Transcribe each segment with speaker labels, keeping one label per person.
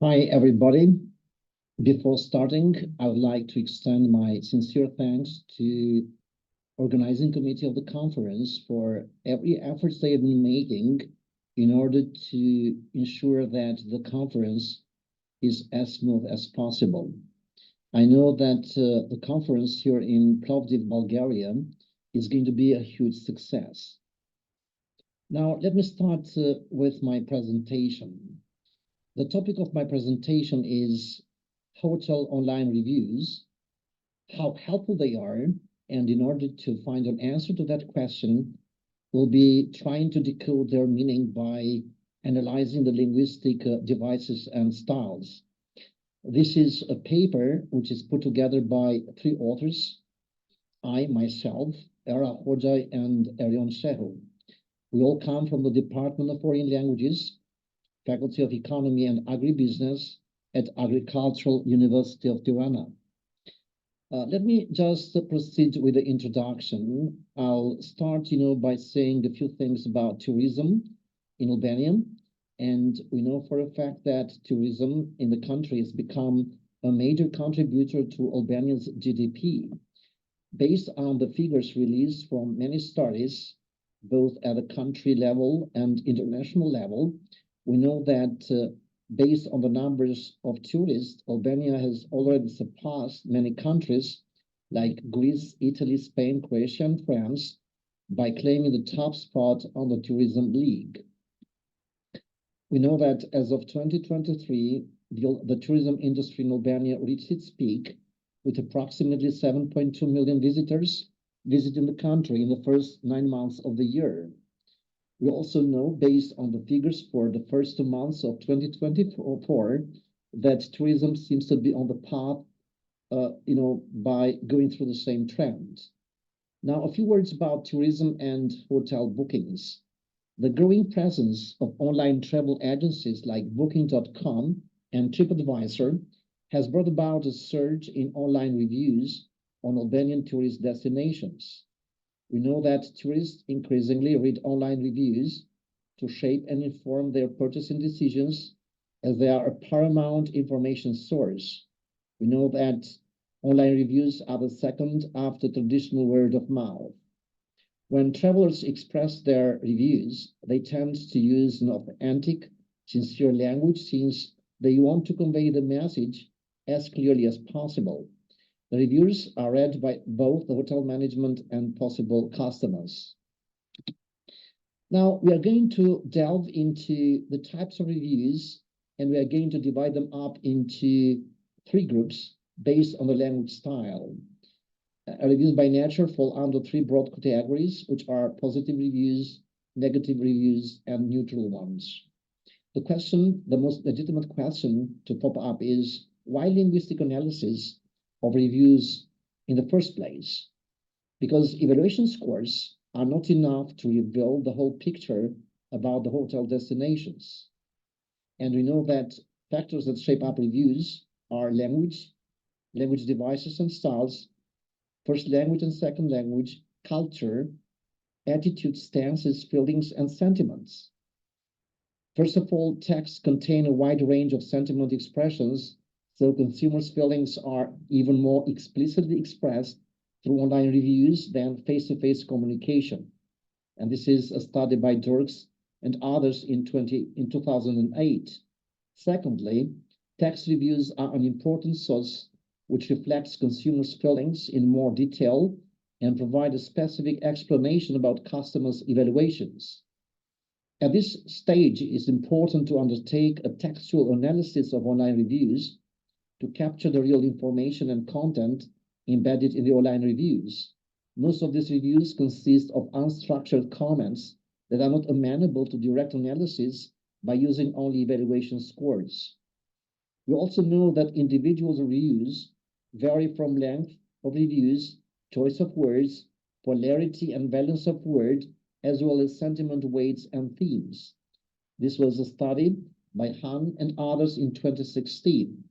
Speaker 1: Hi, everybody. Before starting, I would like to extend my sincere thanks to organizing committee of the conference for every effort they have been making in order to ensure that the conference is as smooth as possible. I know that the conference here in Plovdiv, Bulgaria is going to be a huge success. Now, let me start with my presentation. The topic of my presentation is hotel online reviews, how helpful they are, and in order to find an answer to that question, we'll be trying to decode their meaning by analyzing the linguistic devices and styles. This is a paper which is put together by three authors, I, myself, Arjan HOXHAJ, and Erion SHEHU. We all come from the Department of Foreign Languages, Faculty of Economy and Agribusiness at Agricultural University of Tirana. Let me just proceed with the introduction. I'll start, by saying a few things about tourism in Albania. And we know for a fact that tourism in the country has become a major contributor to Albania's GDP. Based on the figures released from many studies, both at a country level and international level, we know that based on the numbers of tourists, Albania has already surpassed many countries like Greece, Italy, Spain, Croatia, and France by claiming the top spot on the tourism league. We know that as of 2023, the tourism industry in Albania reached its peak with approximately 7.2 million visitors visiting the country in the first 9 months of the year. We also know, based on the figures for the first 2 months of 2024, that tourism seems to be on the path, by going through the same trend. Now, a few words about tourism and hotel bookings. The growing presence of online travel agencies like Booking.com and TripAdvisor has brought about a surge in online reviews on Albanian tourist destinations. We know that tourists increasingly read online reviews to shape and inform their purchasing decisions as they are a paramount information source. We know that online reviews are the second after traditional word of mouth. When travelers express their reviews, they tend to use an authentic, sincere language since they want to convey the message as clearly as possible. The reviews are read by both the hotel management and possible customers. Now, we are going to delve into the types of reviews, and we are going to divide them up into 3 groups based on the language style. Reviews by nature fall under 3 broad categories, which are positive reviews, negative reviews, and neutral ones. The most legitimate question to pop up is, why linguistic analysis of reviews in the first place? Because evaluation scores are not enough to reveal the whole picture about the hotel destinations. And we know that factors that shape up reviews are language devices and styles, first language and second language, culture, attitude, stances, feelings, and sentiments. First of all, texts contain a wide range of sentiment expressions, so consumers' feelings are even more explicitly expressed through online reviews than face-to-face communication. And this is a study by Dirks and others in 2008. Secondly, text reviews are an important source which reflects consumers' feelings in more detail and provide a specific explanation about customers' evaluations. At this stage, it is important to undertake a textual analysis of online reviews to capture the real information and content embedded in the online reviews. Most of these reviews consist of unstructured comments that are not amenable to direct analysis by using only evaluation scores. We also know that individual reviews vary from length of reviews, choice of words, polarity and balance of word, as well as sentiment weights and themes. This was a study by Han and others in 2016.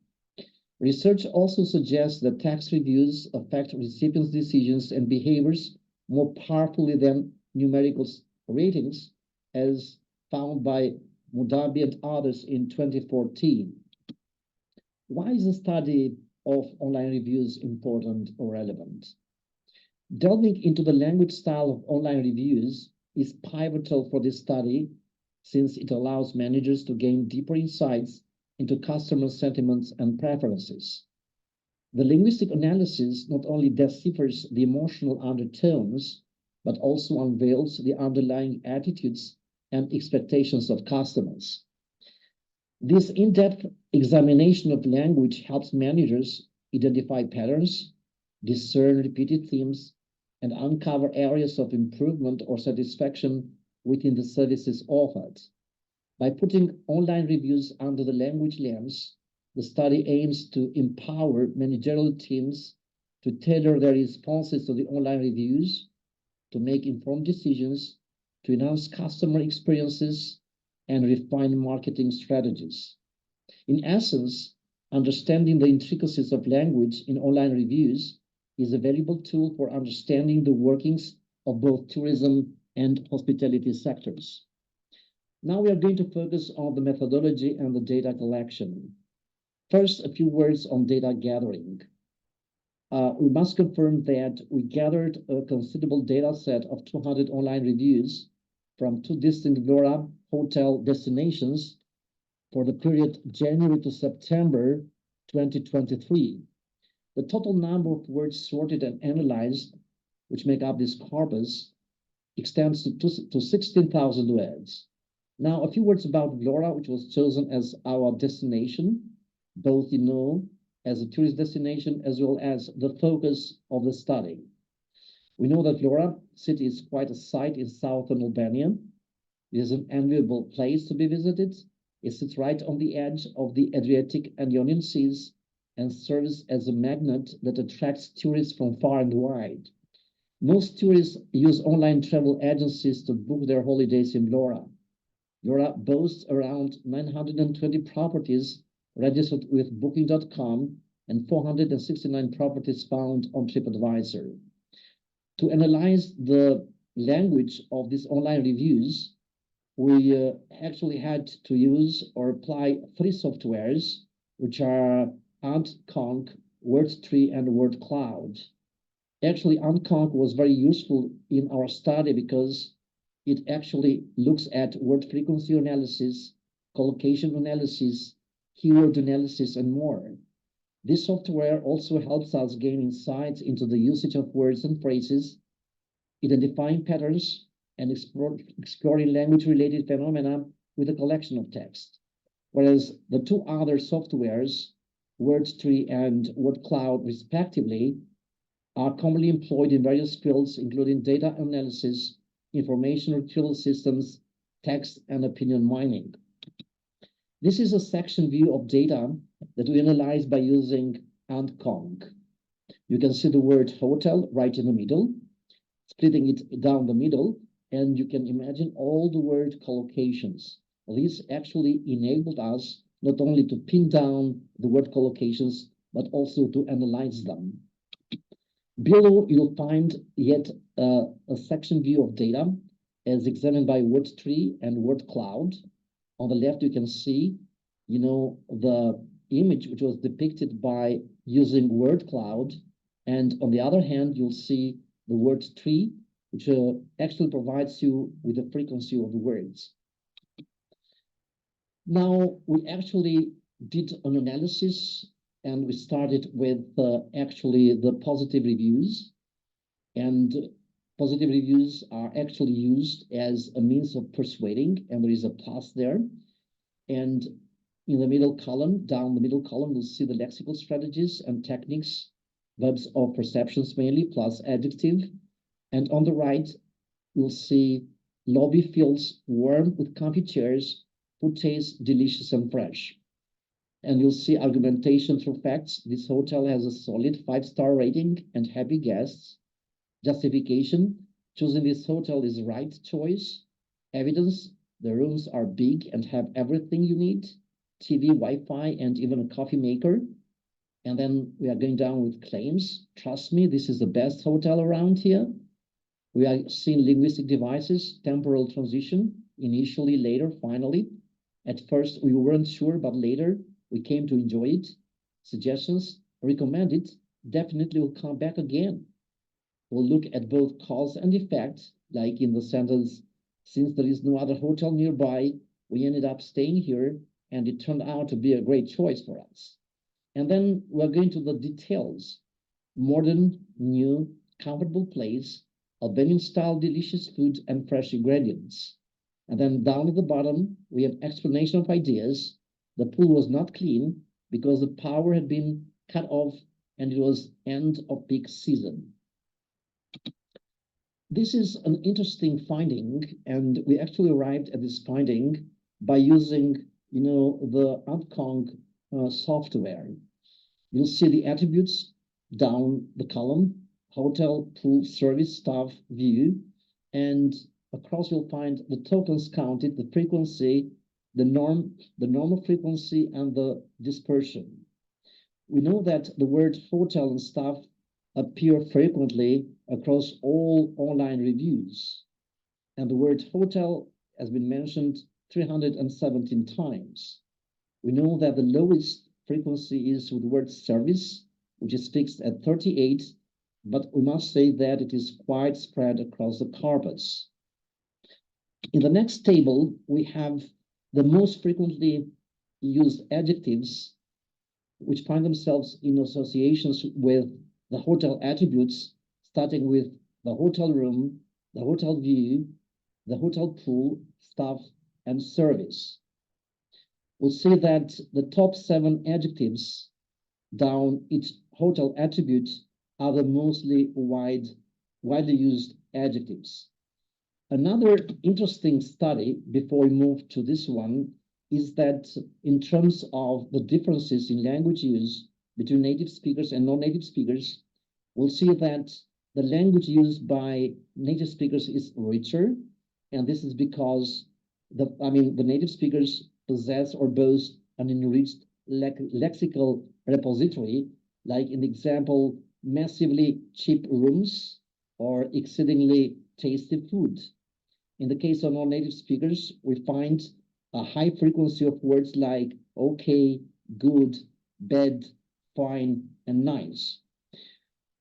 Speaker 1: Research also suggests that text reviews affect recipients' decisions and behaviors more powerfully than numerical ratings, as found by Mudabi and others in 2014. Why is the study of online reviews important or relevant? Delving into the language style of online reviews is pivotal for this study, since it allows managers to gain deeper insights into customer sentiments and preferences. The linguistic analysis not only deciphers the emotional undertones, but also unveils the underlying attitudes and expectations of customers. This in-depth examination of language helps managers identify patterns, discern repeated themes, and uncover areas of improvement or satisfaction within the services offered. By putting online reviews under the language lens, the study aims to empower managerial teams to tailor their responses to the online reviews, to make informed decisions, to enhance customer experiences, and refine marketing strategies. In essence, understanding the intricacies of language in online reviews is a valuable tool for understanding the workings of both tourism and hospitality sectors. Now we are going to focus on the methodology and the data collection. First, a few words on data gathering. We must confirm that we gathered a considerable data set of 200 online reviews from 2 distinct Vlora hotel destinations for the period January to September 2023. The total number of words sorted and analyzed, which make up this corpus, extends to 16,000 words. Now, a few words about Vlora, which was chosen as our destination, both as a tourist destination as well as the focus of the study. We know that Vlora city is quite a sight in southern Albania. It is an enviable place to be visited. It sits right on the edge of the Adriatic and Ionian Seas and serves as a magnet that attracts tourists from far and wide. Most tourists use online travel agencies to book their holidays in Vlora. Vlora boasts around 920 properties registered with Booking.com and 469 properties found on TripAdvisor. To analyze the language of these online reviews, we actually had to use or apply 3 softwares, which are AntConc, Wordtree, and WordCloud. Actually, AntConc was very useful in our study because it actually looks at word frequency analysis, collocation analysis, keyword analysis, and more. This software also helps us gain insights into the usage of words and phrases, identifying patterns, and exploring language-related phenomena with a collection of text. Whereas the 2 other softwares, Wordtree and WordCloud, respectively, are commonly employed in various fields, including data analysis, information retrieval systems, text, and opinion mining. This is a section view of data that we analyze by using AntConc. You can see the word hotel right in the middle, splitting it down the middle, and you can imagine all the word collocations. This actually enabled us not only to pin down the word collocations, but also to analyze them. Below, you'll find yet a section view of data as examined by Wordtree and WordCloud. On the left, you can see, the image which was depicted by using WordCloud. And on the other hand, you'll see the Wordtree, which actually provides you with the frequency of the words. Now, we actually did an analysis, and we started with actually the positive reviews. And positive reviews are actually used as a means of persuading, and there is a plus there. And in the middle column, down the middle column, you'll see the lexical strategies and techniques, verbs of perceptions mainly, plus adjective. And on the right, you'll see lobby feels warm with comfy chairs, food tastes delicious and fresh. And you'll see argumentation through facts. This hotel has a solid 5-star rating and happy guests. Justification, choosing this hotel is the right choice. Evidence, the rooms are big and have everything you need. TV, Wi-Fi, and even a coffee maker. And then we are going down with claims. Trust me, this is the best hotel around here. We are seeing linguistic devices, temporal transition, initially, later, finally. At first, we weren't sure, but later we came to enjoy it. suggestions, recommend it, definitely will come back again. We'll look at both cause and effect, like in the sentence, since there is no other hotel nearby, we ended up staying here, and it turned out to be a great choice for us. And then we're going to the details. Modern, new, comfortable place, Albanian-style delicious food and fresh ingredients. And then down at the bottom, we have explanation of ideas. The pool was not clean because the power had been cut off and it was end of peak season. This is an interesting finding, and we actually arrived at this finding by using, the Adcong software. You'll see the attributes down the column, hotel, pool, service, staff, view, and across you'll find the tokens counted, the frequency, the normal frequency, and the dispersion. We know that the word hotel and staff appear frequently across all online reviews. And the word hotel has been mentioned 317 times. We know that the lowest frequency is with the word service, which is fixed at 38, but we must say that it is quite spread across the corpus. In the next table, we have the most frequently used adjectives, which find themselves in associations with the hotel attributes, starting with the hotel room, the hotel view, the hotel pool, staff, and service. We'll see that the top 7 adjectives down each hotel attribute are the mostly widely used adjectives. Another interesting study before we move to this one is that in terms of the differences in language use between native speakers and non-native speakers, we'll see that the language used by native speakers is richer, and this is because the native speakers possess or boast an enriched lexical repository, like in the example, massively cheap rooms or exceedingly tasty food. In the case of non-native speakers, we find a high frequency of words like okay, good, bad, fine, and nice.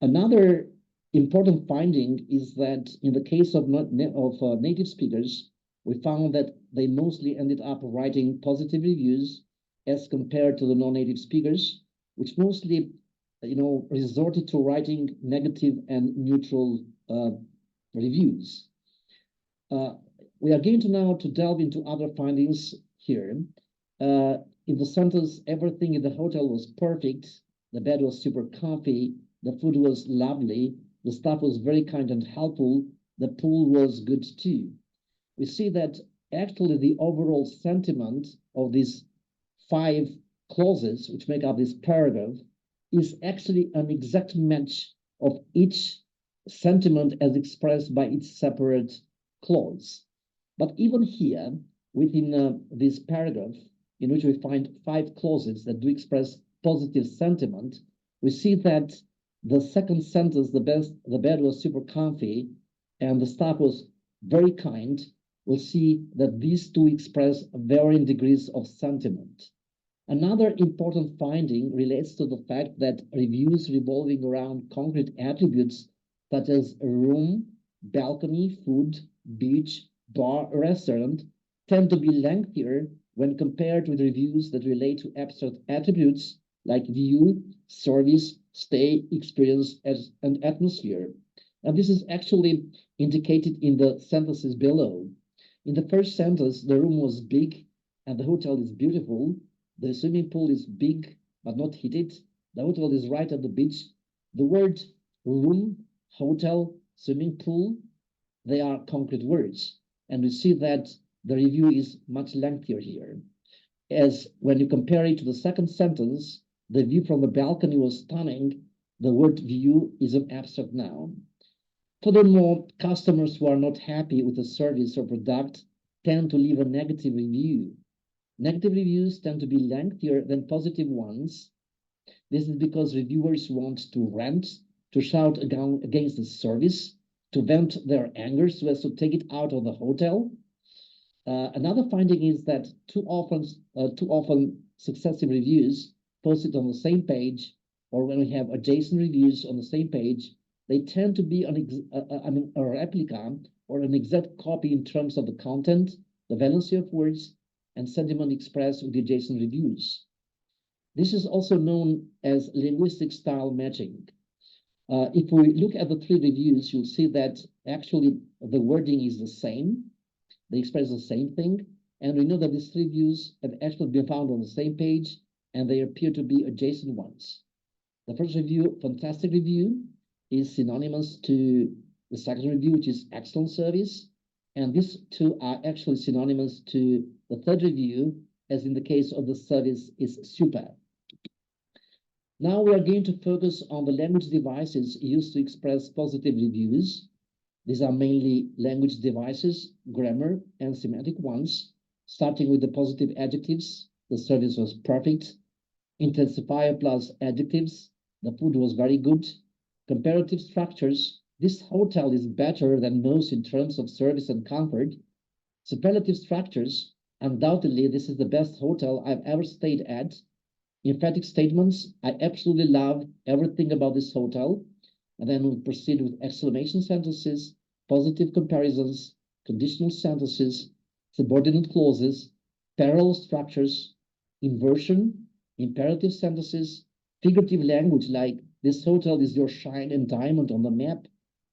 Speaker 1: Another important finding is that in the case of native speakers, we found that they mostly ended up writing positive reviews as compared to the non-native speakers, which mostly, resorted to writing negative and neutral reviews. We are going to now to delve into other findings here. In the sentence, everything in the hotel was perfect, the bed was super comfy, the food was lovely, the staff was very kind and helpful, the pool was good too. We see that actually the overall sentiment of these 5 clauses, which make up this paragraph, is actually an exact match of each sentiment as expressed by each separate clause. But even here, within this paragraph, in which we find 5 clauses that do express positive sentiment, we see that the second sentence, the bed was super comfy and the staff was very kind, we'll see that these two express varying degrees of sentiment. Another important finding relates to the fact that reviews revolving around concrete attributes such as a room, balcony, food, beach, bar, restaurant tend to be lengthier when compared with reviews that relate to abstract attributes like view, service, stay, experience, and atmosphere. And this is actually indicated in the sentences below. In the first sentence, the room was big and the hotel is beautiful. The swimming pool is big but not heated. The hotel is right at the beach. The word room, hotel, swimming pool, they are concrete words. And we see that the review is much lengthier here. As when you compare it to the second sentence, the view from the balcony was stunning. The word view is an abstract noun. Furthermore, customers who are not happy with the service or product tend to leave a negative review. Negative reviews tend to be lengthier than positive ones. This is because reviewers want to rant, to shout against the service, to vent their anger so as to take it out of the hotel. Another finding is that too often successive reviews posted on the same page, or when we have adjacent reviews on the same page, they tend to be a replica or an exact copy in terms of the content, the valency of words, and sentiment expressed with the adjacent reviews. This is also known as linguistic style matching. If we look at the three reviews, you'll see that actually the wording is the same. They express the same thing. And we know that these three views have actually been found on the same page, and they appear to be adjacent ones. The first review, fantastic review, is synonymous to the second review, which is excellent service. And these two are actually synonymous to the third review, as in the case of the service is super. Now we are going to focus on the language devices used to express positive reviews. These are mainly language devices, grammar, and semantic ones, starting with the positive adjectives. The service was perfect. Intensifier plus adjectives. The food was very good. Comparative structures. This hotel is better than most in terms of service and comfort. Superlative structures. Undoubtedly, this is the best hotel I've ever stayed at. Emphatic statements. I absolutely love everything about this hotel. And then we'll proceed with exclamation sentences, positive comparisons, conditional sentences, subordinate clauses, parallel structures, inversion, imperative sentences, figurative language like this hotel is your shine and diamond on the map.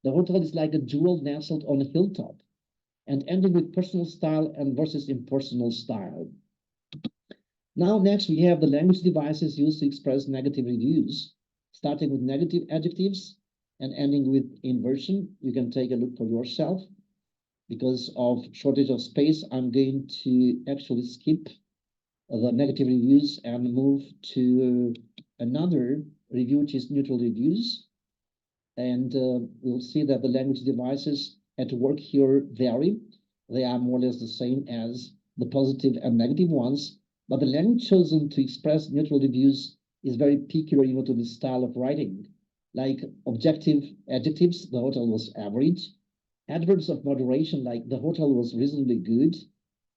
Speaker 1: The hotel is like a jewel nestled on a hilltop. And ending with personal style and versus impersonal style. Now, next, we have the language devices used to express negative reviews, starting with negative adjectives and ending with inversion. You can take a look for yourself. Because of shortage of space, I'm going to actually skip the negative reviews and move to another review, which is neutral reviews. And we'll see that the language devices at work here vary. They are more or less the same as the positive and negative ones. But the language chosen to express neutral reviews is very peculiar, to this style of writing. Like objective adjectives, the hotel was average. Adverbs of moderation, like the hotel was reasonably good.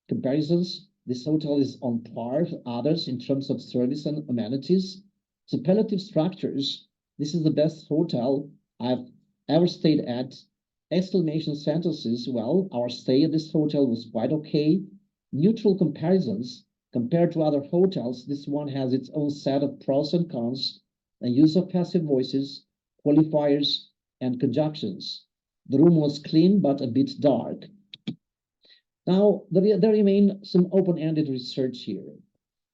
Speaker 1: Comparisons, this hotel is on par with others in terms of service and amenities. Superlative structures, this is the best hotel I've ever stayed at. Exclamation sentences, well, our stay at this hotel was quite okay. Neutral comparisons, compared to other hotels, this one has its own set of pros and cons, and use of passive voices, qualifiers, and conjunctions. The room was clean, but a bit dark. Now, there remain some open-ended research here.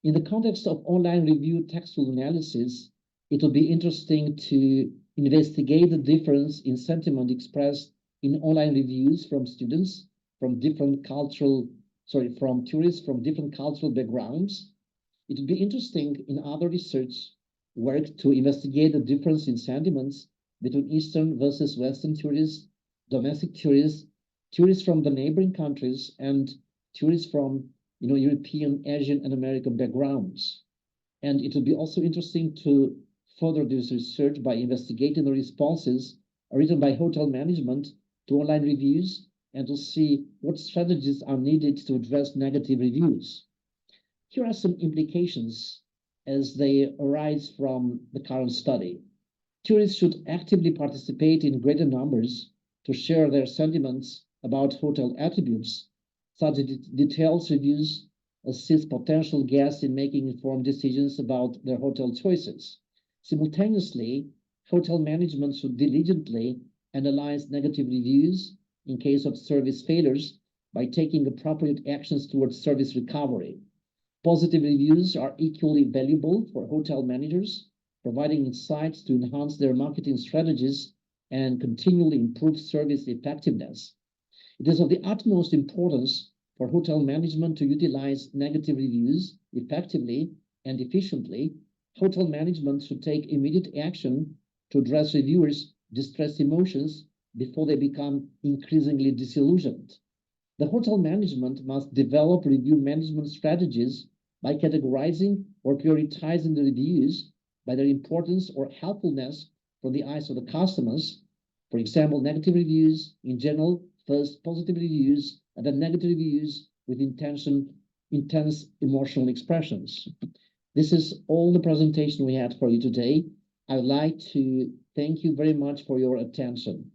Speaker 1: In the context of online review textual analysis, it will be interesting to investigate the difference in sentiment expressed in online reviews from students from from tourists from different cultural backgrounds. It would be interesting in other research work to investigate the difference in sentiments between Eastern versus Western tourists, domestic tourists, tourists from the neighboring countries, and tourists from European, Asian, and American backgrounds. And it would be also interesting to further this research by investigating the responses written by hotel management to online reviews and to see what strategies are needed to address negative reviews. Here are some implications as they arise from the current study. Tourists should actively participate in greater numbers to share their sentiments about hotel attributes. Such detailed reviews assist potential guests in making informed decisions about their hotel choices. Simultaneously, hotel management should diligently analyze negative reviews in case of service failures by taking appropriate actions towards service recovery. Positive reviews are equally valuable for hotel managers, providing insights to enhance their marketing strategies and continually improve service effectiveness. It is of the utmost importance for hotel management to utilize negative reviews effectively and efficiently. Hotel management should take immediate action to address reviewers' distressed emotions before they become increasingly disillusioned. The hotel management must develop review management strategies by categorizing or prioritizing the reviews by their importance or helpfulness from the eyes of the customers. For example, negative reviews in general, first positive reviews, and then negative reviews with intense emotional expressions. This is all the presentation we had for you today. I would like to thank you very much for your attention.